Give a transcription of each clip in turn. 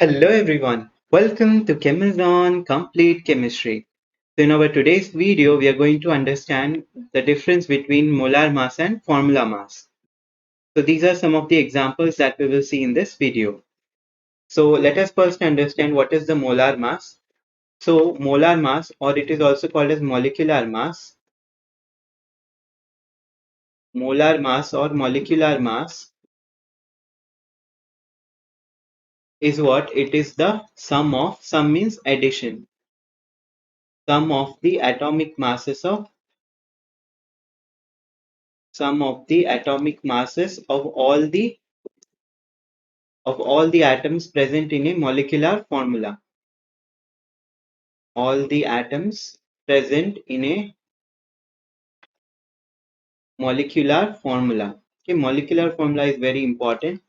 Hello everyone, welcome to Chemazon-Complete Chemistry. So in our today's video, we are going to understand the difference between molar mass and formula mass. So these are some of the examples that we will see in this video. So let us first understand what is the molar mass. So molar mass, or it is also called as molar mass or molecular mass is what? It is the sum means addition, sum of the atomic masses of all the atoms present in a molecular formula. All the atoms present in a molecular formula. Okay, molecular formula is very important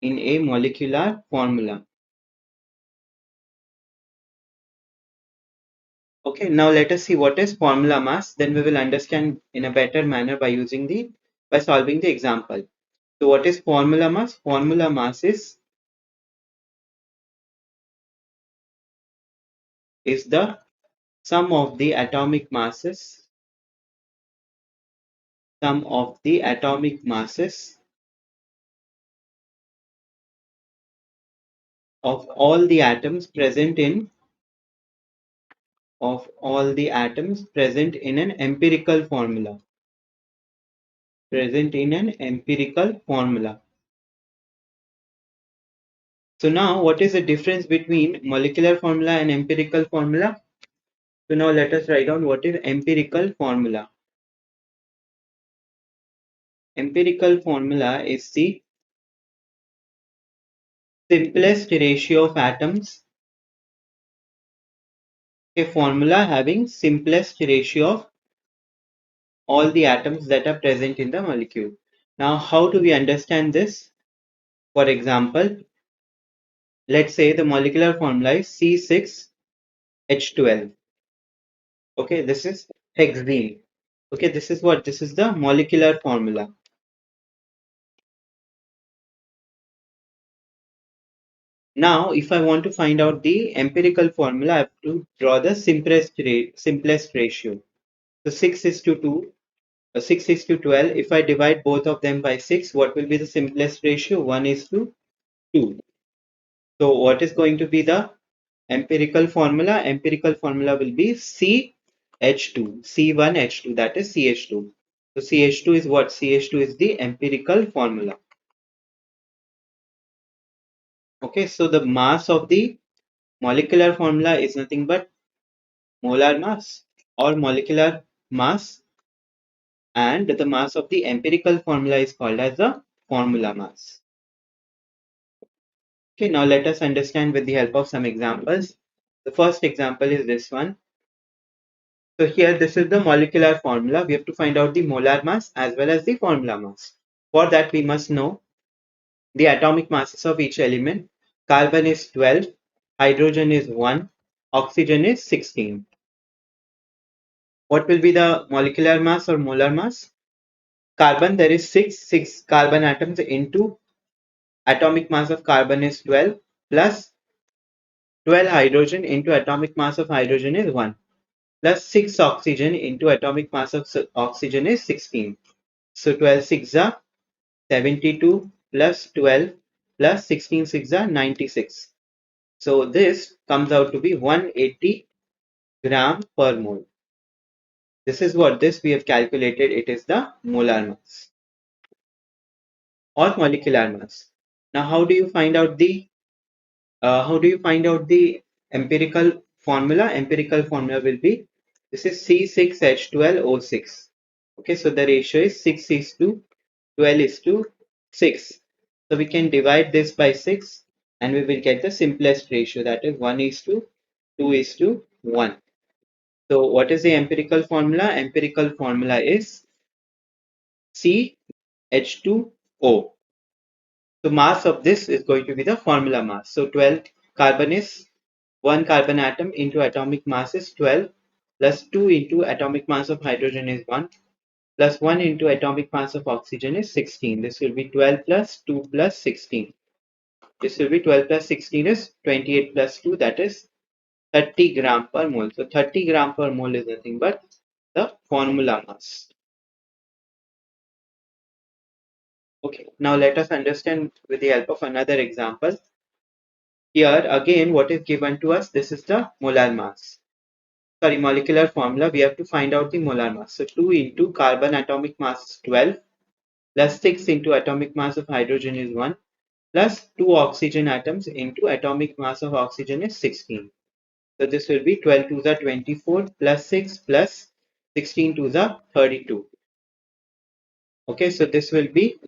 in a molecular formula. Okay, now let us see what is formula mass. Then we will understand in a better manner by solving the example. So what is formula mass? Formula mass is the sum of the atomic masses, sum of the atomic masses of all the atoms present in an empirical formula. So now what is the difference between molecular formula and empirical formula? So now let us write down what is empirical formula. Empirical formula is the simplest ratio of atoms. A formula having simplest ratio of all the atoms that are present in the molecule. Now how do we understand this? For example, let's say the molecular formula is C6H12. Okay, this is hexene. Okay, this is what? This is the molecular formula. Now, if I want to find out the empirical formula, I have to draw the simplest ratio. So 6 is to 2, 6 is to 12. If I divide both of them by 6, what will be the simplest ratio? 1 is to 2. So what is going to be the empirical formula? Empirical formula will be CH2, C1H2, that is CH2. So CH2 is what? CH2 is the empirical formula. Okay, so the mass of the molecular formula is nothing but molar mass or molecular mass, and the mass of the empirical formula is called as the formula mass. Okay, now let us understand with the help of some examples. The first example is this one. So here this is the molecular formula. We have to find out the molar mass as well as the formula mass. For that we must know the atomic masses of each element. Carbon is 12, hydrogen is 1, oxygen is 16. What will be the molecular mass or molar mass? Carbon, there is six carbon atoms into atomic mass of carbon is 12 plus 12 hydrogen into atomic mass of hydrogen is 1 plus 6 oxygen into atomic mass of oxygen is 16. So 12 6 are 72 plus 12 plus 16 6 are 96. So this comes out to be 180 gram per mole. This is what this we have calculated. It is the molar mass or molecular mass. Now, how do you find out the empirical formula? Empirical formula will be this is C6H12O6. Okay, so the ratio is 6 is to 12 is to 6. So we can divide this by 6 and we will get the simplest ratio, that is 1 is to 2 is to 1. So what is the empirical formula? Empirical formula is CH2O. So mass of this is going to be the formula mass. So 12 carbon is 1 carbon atom into atomic mass is 12 plus 2 into atomic mass of hydrogen is 1 plus 1 into atomic mass of oxygen is 16. This will be 12 plus 2 plus 16. This will be 12 plus 16 is 28 plus 2, that is 30 gram per mole. So 30 gram per mole is nothing but the formula mass. Okay, now let us understand with the help of another example. Here again, what is given to us? This is the molar mass. Sorry, molecular formula. We have to find out the molar mass. So 2 into carbon atomic mass is 12 plus 6 into atomic mass of hydrogen is 1 plus 2 oxygen atoms into atomic mass of oxygen is 16. So this will be 12 to the 24 plus 6 plus 16 to the 32. Okay, so this will be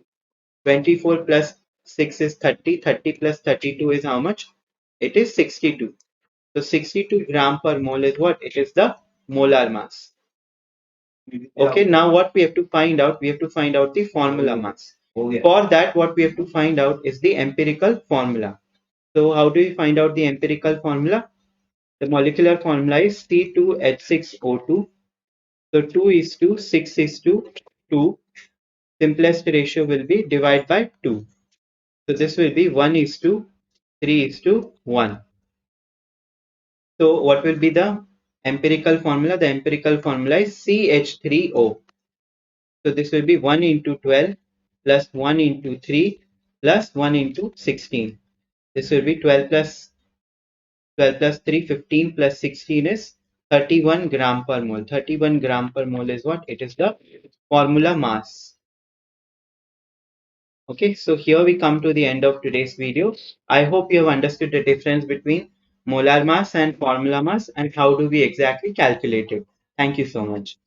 24 plus 6 is 30. 30 plus 32 is how much? It is 62. So 62 gram per mole is what? It is the molar mass. Okay, now what we have to find out? We have to find out the formula mass. For that, what we have to find out is the empirical formula. So how do we find out the empirical formula? The molecular formula is C2H6O2. So 2 is to 6 is to 2. Simplest ratio will be divide by 2. So this will be 1 is to 3 is to 1. So what will be the empirical formula? The empirical formula is CH3O. So this will be 1 into 12 plus 1 into 3 plus 1 into 16. This will be 12 plus 3, 15 plus 16 is 31 gram per mole. 31 gram per mole is what? It is the formula mass. Okay, so here we come to the end of today's video. I hope you have understood the difference between molar mass and formula mass and how do we exactly calculate it. Thank you so much.